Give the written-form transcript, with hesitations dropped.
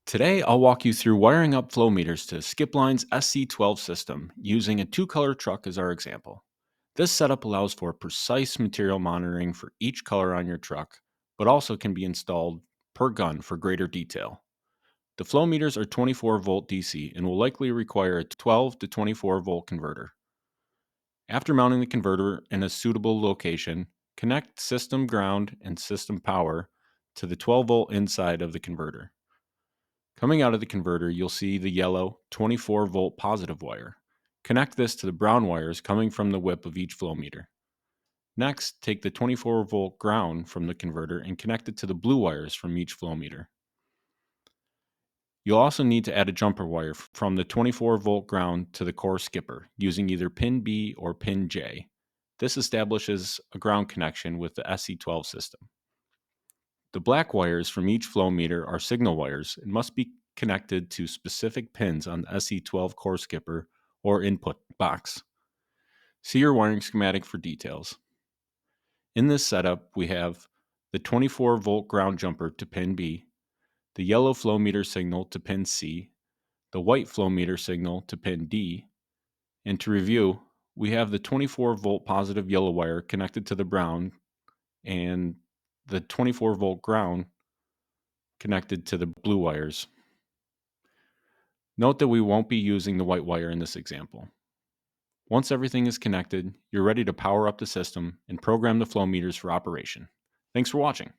Today, I'll walk you through wiring up flow meters to Skipline's SC-12 system using a two-color truck as our example. This setup allows for precise material monitoring for each color on your truck, but also can be installed per gun for greater detail. The flow meters are 24 volt DC and will likely require a 12 to 24 volt converter. After mounting the converter in a suitable location, connect system ground and system power to the 12 volt inside of the converter. Coming out of the converter, you'll see the yellow 24 volt positive wire. Connect this to the brown wires coming from the whip of each flow meter. Next, take the 24 volt ground from the converter and connect it to the blue wires from each flow meter. You'll also need to add a jumper wire from the 24 volt ground to the core skipper using either pin B or pin J. This establishes a ground connection with the SC-12 system. The black wires from each flow meter are signal wires and must be connected to specific pins on the SC-12 core skipper or input box. See your wiring schematic for details. In this setup, we have the 24 volt ground jumper to pin B, the yellow flow meter signal to pin C, the white flow meter signal to pin D, and to review, we have the 24 volt positive yellow wire connected to the brown and the 24 volt ground connected to the blue wires. Note that we won't be using the white wire in this example. Once everything is connected, you're ready to power up the system and program the flow meters for operation. Thanks for watching.